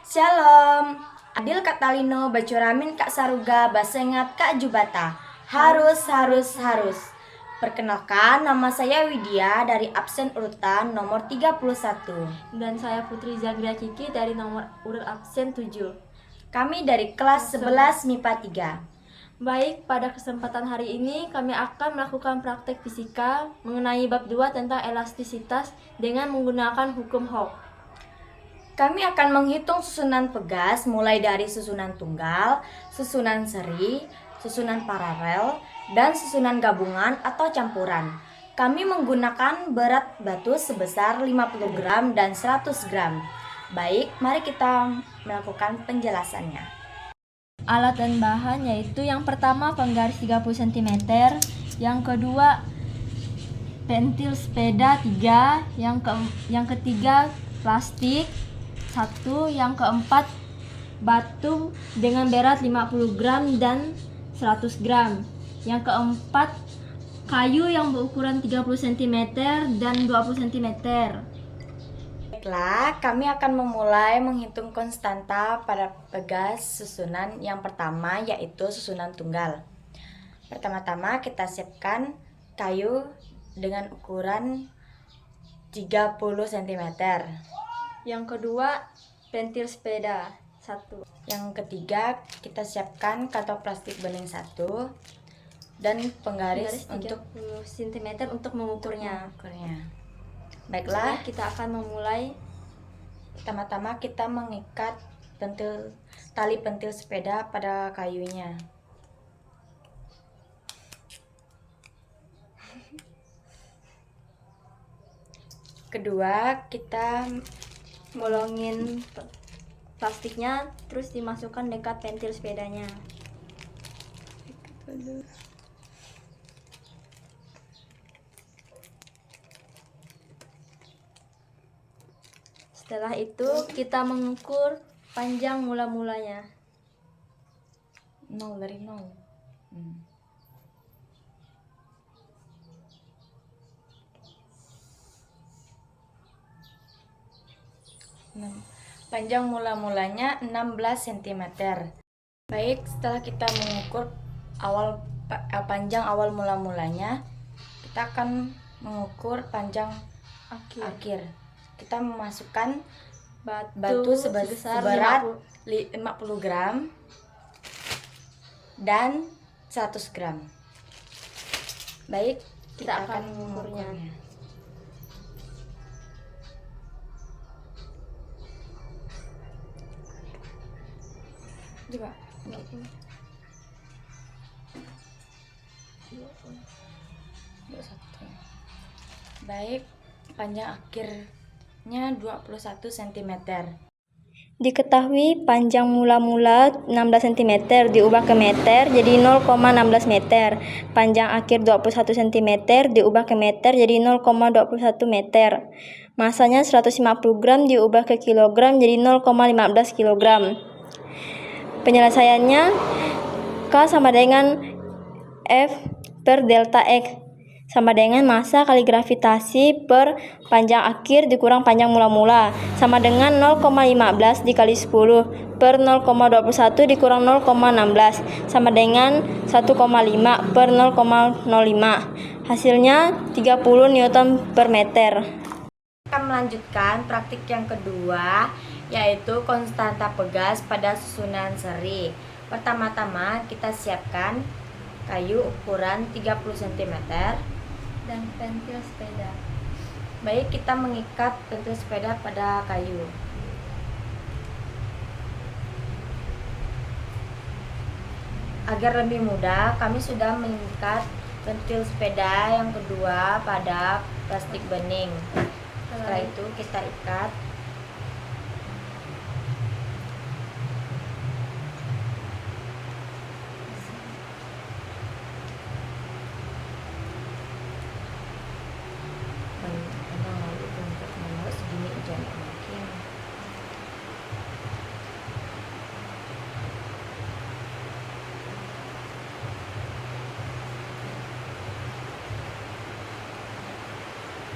Shalom, Adil Katalino, Bacuramin Kak Saruga, Basengat Kak Jubata. Harus. Perkenalkan, nama saya Widya dari absen urutan nomor 31. Dan saya Putri Zagria Kiki dari nomor urut absen 7. Kami dari kelas 11 MIPA 3. Baik, pada kesempatan hari ini kami akan melakukan praktek fisika mengenai bab 2 tentang elastisitas dengan menggunakan hukum Hooke. Kami akan menghitung susunan pegas mulai dari susunan tunggal, susunan seri, susunan paralel, dan susunan gabungan atau campuran. Kami menggunakan berat batu sebesar 50 gram dan 100 gram. Baik, mari kita melakukan penjelasannya. Alat dan bahan yaitu yang pertama penggaris 30 cm, yang kedua pentil sepeda 3, yang ketiga plastik 1, yang keempat batu dengan berat 50 gram dan 100 gram, yang keempat kayu yang berukuran 30 cm dan 20 cm. Baiklah, kami akan memulai menghitung konstanta pada pegas susunan yang pertama, yaitu susunan tunggal. Pertama-tama kita siapkan kayu dengan ukuran 30 cm. Yang kedua pentil sepeda 1. Yang ketiga kita siapkan kantong plastik bening 1 dan penggaris untuk 30 cm untuk mengukurnya. Baiklah, Kita akan memulai. pertama-tama kita mengikat tali pentil sepeda pada kayunya. Kedua, kita Bolongin plastiknya, terus dimasukkan dekat pentil sepedanya. Setelah itu kita mengukur panjang mula-mulanya. 0 dari 0. Panjang mula-mulanya 16 cm. Baik, setelah kita mengukur panjang awal mula-mulanya, kita akan mengukur panjang akhir. Kita memasukkan batu seberat 50 gram dan 100 gram. Baik, kita akan mengukurnya. Coba. Baik, panjang akhirnya 21 cm. Diketahui panjang mula-mula 16 cm diubah ke meter jadi 0,16 meter. Panjang akhir 21 cm diubah ke meter jadi 0,21 meter. Masanya 150 gram diubah ke kilogram jadi 0,15 kilogram. Penyelesaiannya K sama dengan F per delta X sama dengan massa kali gravitasi per panjang akhir dikurang panjang mula-mula sama dengan 0,15 dikali 10 per 0,21 dikurang 0,16 sama dengan 1,5 per 0,05. Hasilnya 30 Newton per meter. Kita melanjutkan praktik yang kedua, yaitu konstanta pegas pada susunan seri. Pertama-tama kita siapkan kayu ukuran 30 cm Dan pentil sepeda. Baik, kita mengikat pentil sepeda pada kayu. Agar lebih mudah, kami sudah mengikat pentil sepeda yang kedua pada plastik bening. Setelah itu kita ikat. Segini aja mungkin.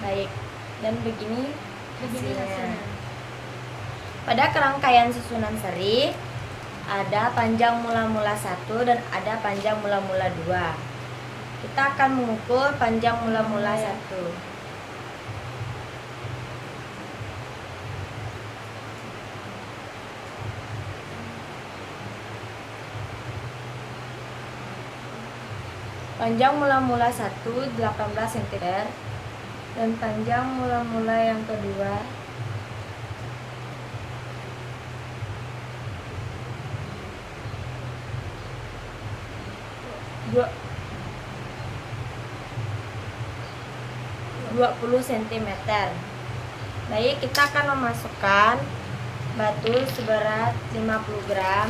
Baik, dan begini hasilnya. Pada kerangkaian susunan seri ada panjang mula-mula 1 dan ada panjang mula-mula 2. Kita akan mengukur panjang mula-mula 1. Panjang mula-mula 1 18 cm dan panjang mula-mula yang kedua 20 cm. Baik, kita akan memasukkan batu seberat 50 gram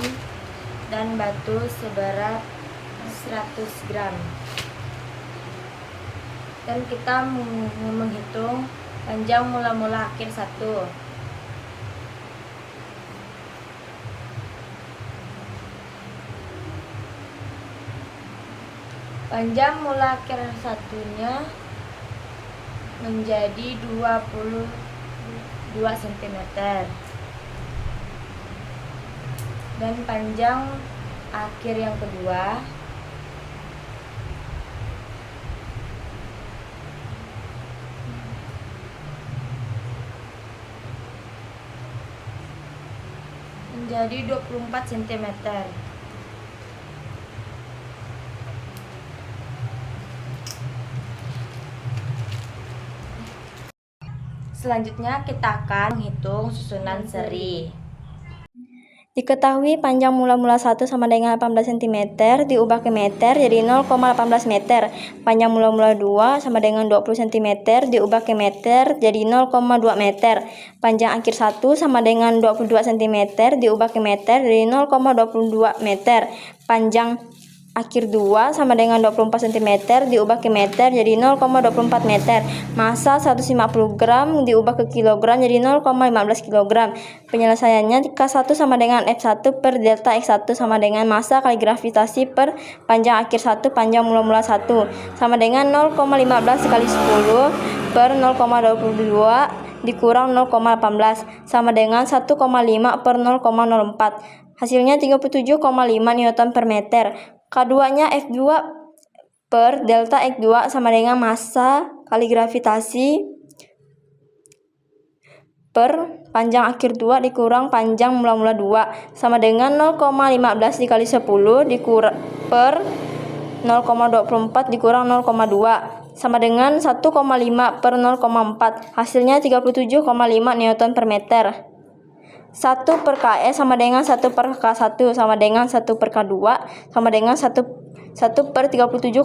dan batu seberat 100 gram. Dan kita menghitung panjang mula-mula akhir 1. Panjang mula akhir satunya menjadi 22 cm. Dan panjang akhir yang kedua menjadi 24 cm. Selanjutnya kita akan menghitung susunan seri. Diketahui panjang mula-mula 1 sama dengan 18 cm, diubah ke meter jadi 0,18 meter. Panjang mula-mula 2 sama dengan 20 cm, diubah ke meter jadi 0,2 meter. Panjang akhir 1 sama dengan 22 cm, diubah ke meter jadi 0,22 meter. Panjang akhir 2 sama dengan 24 cm, diubah ke meter jadi 0,24 meter. Massa 150 gram diubah ke kilogram jadi 0,15 kg. Penyelesaiannya K1 sama dengan F1 per delta X1 sama dengan massa kali gravitasi per panjang akhir 1 panjang mula-mula 1 sama dengan 0,15 kali 10 per 0,22 dikurang 0,18 sama dengan 1,5 per 0,04. Hasilnya 37,5 Newton per meter. K2-nya F2 per delta X2 sama dengan massa kali gravitasi per panjang akhir 2 dikurang panjang mula-mula 2 sama dengan 0,15 dikali 10 dikurang per 0,24 dikurang 0,2 sama dengan 1,5 per 0,4. Hasilnya 37,5 Newton per meter. 1 per KS sama dengan 1 per K1 sama dengan 1 per K2 sama dengan 1 per 37,5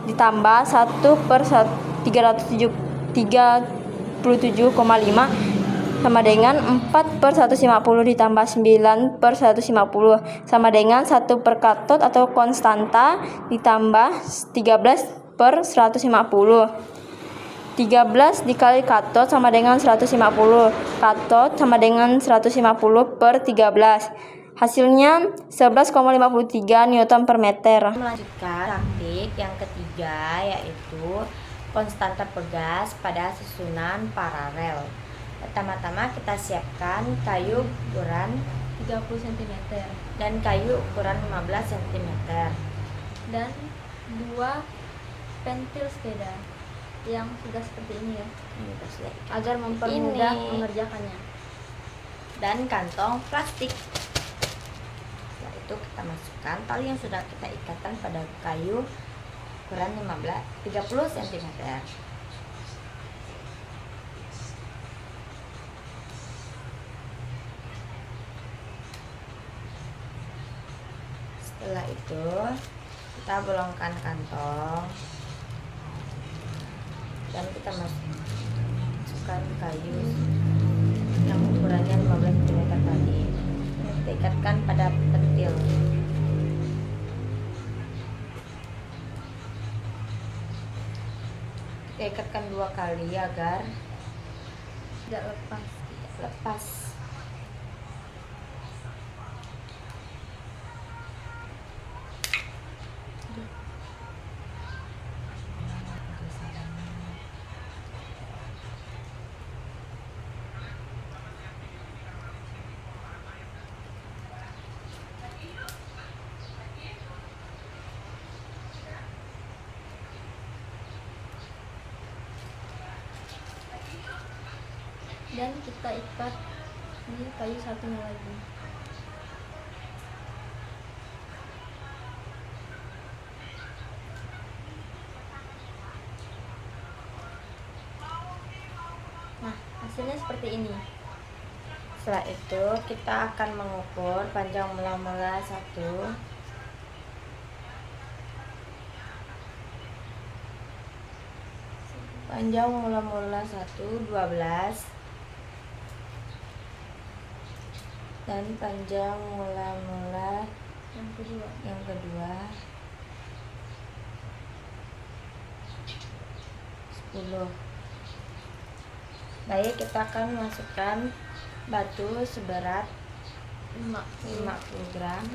ditambah 1 per 377,5 sama dengan 4 per 150 ditambah 9 per 150 sama dengan 1 per katot atau konstanta ditambah 13 per 150. 13 dikali katot sama dengan 150. Katot sama dengan 150 per 13. Hasilnya 11,53 Newton per meter. Melanjutkan praktik yang ketiga, yaitu konstanta pegas pada susunan paralel. Pertama-tama kita siapkan kayu ukuran 30 cm dan kayu ukuran 15 cm dan 2 pentil sepeda yang sudah seperti ini ya, agar mempermudah mengerjakannya, dan kantong plastik. Setelah itu kita masukkan tali yang sudah kita ikatkan pada kayu ukuran 30 cm. Setelah itu kita bolongkan kantong dan kita masukkan kayu yang ukurannya 15 cm tadi. Kita ikatkan pada pentil. Kita ikatkan 2 kali agar tidak lepas. dan kita ikat di kayu satunya lagi. Nah, hasilnya seperti ini. Setelah itu kita akan mengukur panjang mula-mula 1, panjang mula-mula 1 12, dan panjang mula-mula Yang kedua, yang kedua 10. Baik, kita akan masukkan batu seberat 50 gram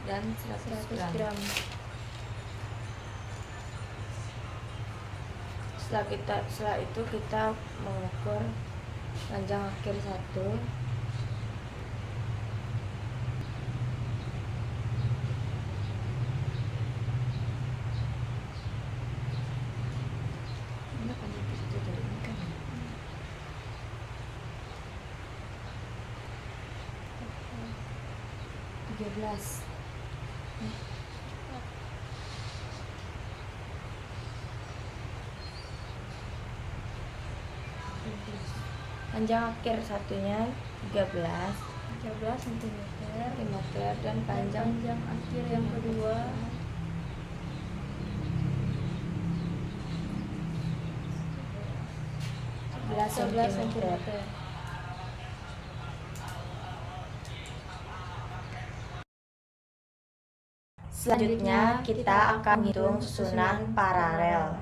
dan 100 100 gram. gram. Setelah itu kita mengukur panjang akhir 1, ini panjang akhir 1 dari ini kan 13. Panjang akhir satunya 13 cm. cm dan Panjang panjang akhir yang kedua 11 cm. cm. Selanjutnya kita akan hitung susunan paralel.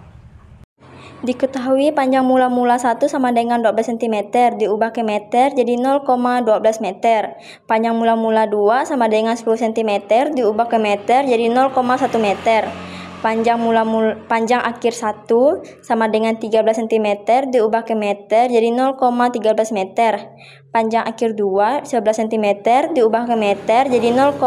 Diketahui panjang mula-mula 1 sama dengan 12 cm, diubah ke meter jadi 0,12 meter. Panjang mula-mula 2 sama dengan 10 cm, diubah ke meter jadi 0,1 meter. Panjang akhir 1 sama dengan 13 cm, diubah ke meter jadi 0,13 meter. Panjang akhir 2 11 cm, diubah ke meter jadi 0,11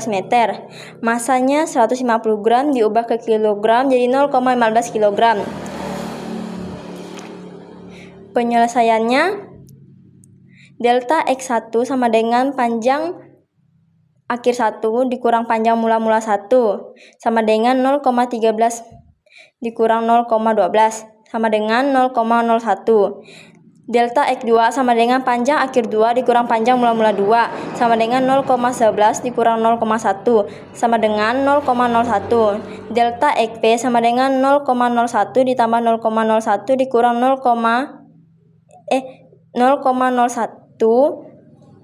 meter. Masanya 150 gram diubah ke kilogram jadi 0,15 kilogram. Penyelesaiannya, delta X1 sama dengan panjang akhir 1 dikurang panjang mula-mula 1 sama dengan 0,13 dikurang 0,12 sama dengan 0,01. Delta X2 sama dengan panjang akhir 2 dikurang panjang mula-mula 2 sama dengan 0,11 dikurang 0,1 sama dengan 0,01. Delta XP sama dengan 0,01 ditambah 0,01 dikurang 0,01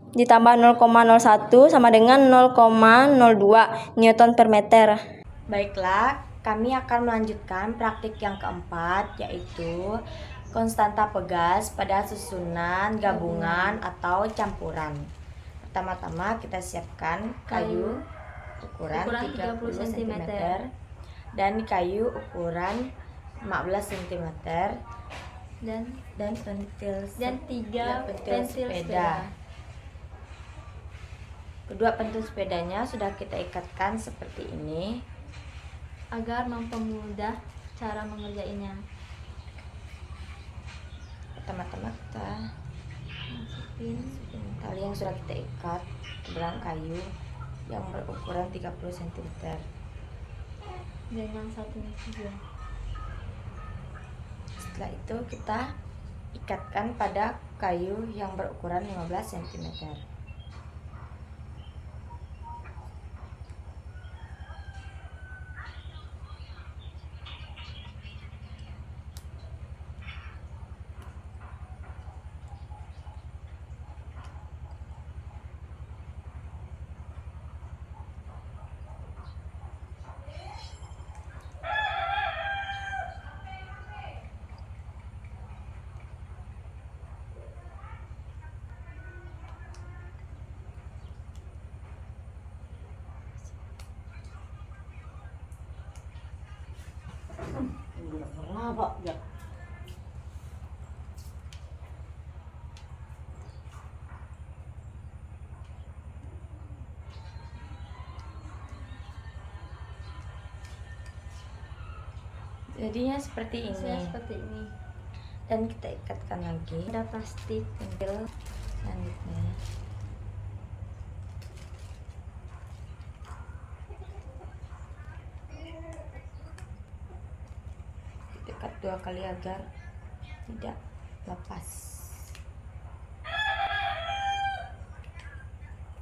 ditambah 0,01 sama dengan 0,02 Newton per meter. Baiklah, kami akan melanjutkan praktik yang keempat, yaitu konstanta pegas pada susunan gabungan atau campuran. Pertama-tama kita siapkan kayu ukuran 30 cm dan kayu ukuran 15 cm dan tiga pentil sepeda. Kedua pentil sepedanya sudah kita ikatkan seperti ini agar mempermudah cara mengerjainnya. Pertama-tama kita masukin tali yang sudah kita ikat ke dalam kayu yang berukuran 30 cm dengan satunya juga. Setelah itu kita ikatkan pada kayu yang berukuran 15 cm. Jadinya seperti ini. dan kita ikatkan lagi. Ada plastik. Selanjutnya kita ikat 2 kali agar tidak lepas,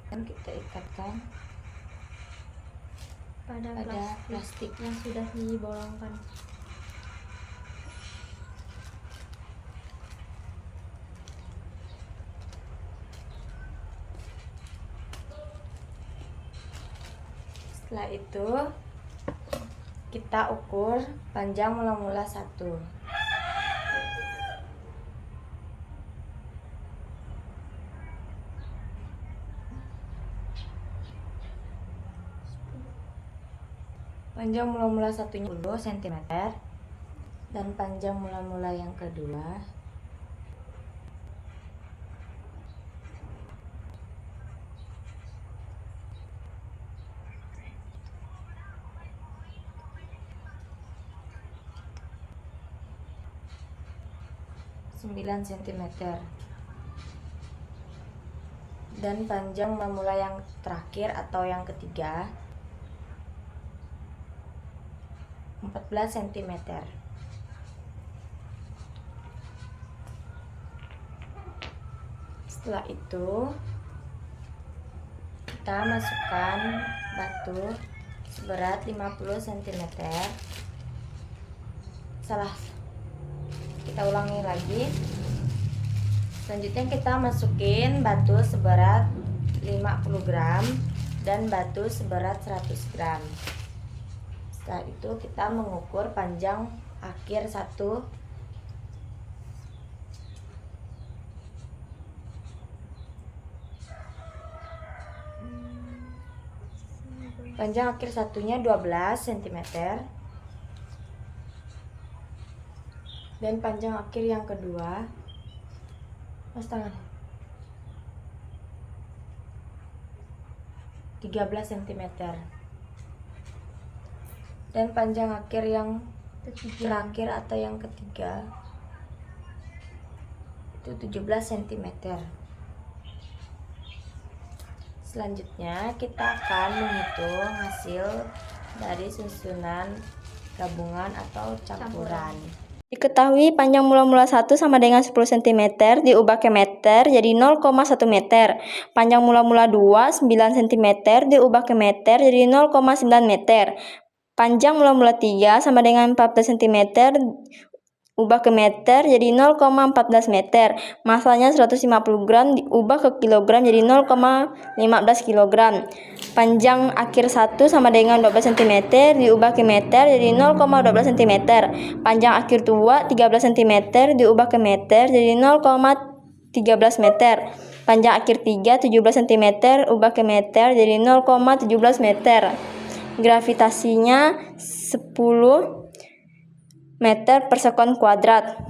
dan kita ikatkan pada plastik yang sudah dibolongkan. Setelah itu kita ukur panjang mula-mula 1. Panjang mula-mula satunya 10 cm dan panjang mula-mula yang kedua (9 cm) dan panjang mula-mula yang terakhir atau yang ketiga 14 cm. Setelah itu kita masukkan batu seberat 50 cm. Kita ulangi lagi. Selanjutnya kita masukin batu seberat 50 gram dan batu seberat 100 gram. Setelah itu kita mengukur panjang akhir 1 panjang akhir satunya 12 cm dan panjang akhir yang kedua 13 cm dan panjang akhir yang terakhir atau yang ketiga itu 17 cm. Selanjutnya kita akan menghitung hasil dari susunan gabungan atau campuran. Diketahui panjang mula-mula 1 sama dengan 10 cm diubah ke meter jadi 0,1 meter. Panjang mula-mula 2 9 cm diubah ke meter jadi 0,9 meter. Panjang mula-mula 3 sama dengan 14 cm ubah ke meter jadi 0,14 meter. Masanya 150 gram diubah ke kilogram jadi 0,15 kilogram. Panjang akhir 1 sama dengan 12 cm diubah ke meter jadi 0,12 cm. Panjang akhir 2 13 cm diubah ke meter jadi 0,13 meter. Panjang akhir 3 17 cm ubah ke meter jadi 0,17 meter. Gravitasinya 10 meter per sekon kuadrat.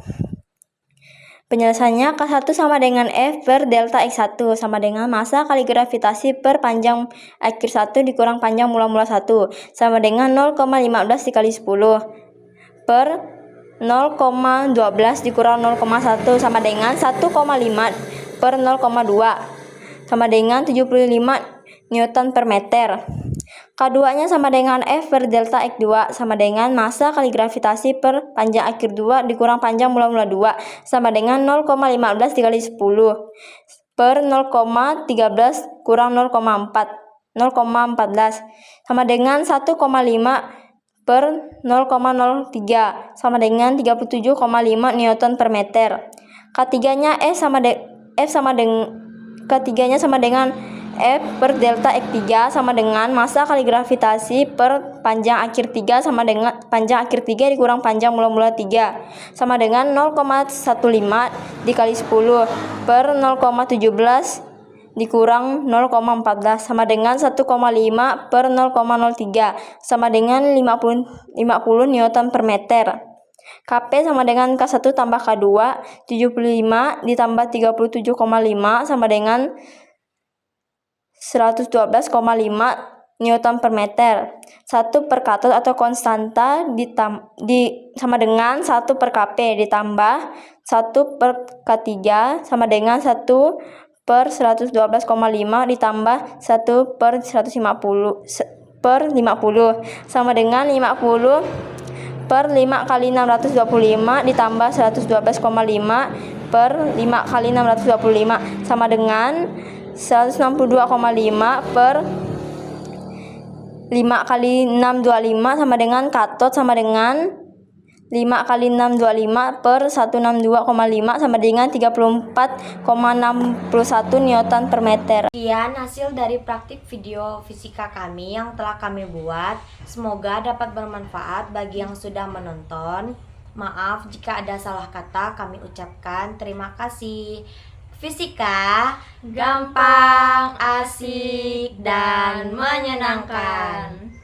Penyelesaiannya K1 sama dengan F per delta X1 sama dengan massa kali gravitasi per panjang akhir 1 dikurang panjang mula-mula 1 sama dengan 0,15 dikali 10 per 0,12 dikurang 0,1 sama dengan 1,5 per 0,2 sama dengan 75 Newton per meter. K2-nya sama dengan F per delta X2 sama dengan massa kali gravitasi per panjang akhir 2 dikurang panjang mula-mula 2 sama dengan 0,15 dikali 10 per 0,13 kurang 0,14 sama dengan 1,5 per 0,03 sama dengan 37,5 Newton per meter. K3-nya K3-nya sama dengan F per delta X3 sama dengan massa kali gravitasi per panjang akhir 3 sama dengan panjang akhir 3 dikurang panjang mula-mula 3 sama dengan 0,15 dikali 10 per 0,17 dikurang 0,14 sama dengan 1,5 per 0,03 sama dengan 50 Newton per meter. Kp sama dengan K1 tambah K2 75 ditambah 37,5 sama dengan 112,5 Newton per meter. 1 per katot atau konstanta sama dengan 1 per Kp ditambah 1 per K3 sama dengan 1 per 112,5 ditambah 1 per 150 sama dengan 50 per 5 kali 625 ditambah 112,5 per 5 kali 625 sama dengan 162,5 per 5 kali 625 sama dengan katot sama dengan 5 kali 625 per 162,5 sama dengan 34,61 Newton per meter. Sekian hasil dari praktik video fisika kami yang telah kami buat. Semoga dapat bermanfaat bagi yang sudah menonton. Maaf jika ada salah kata kami ucapkan. Terima kasih. Fisika gampang, asik, dan menyenangkan.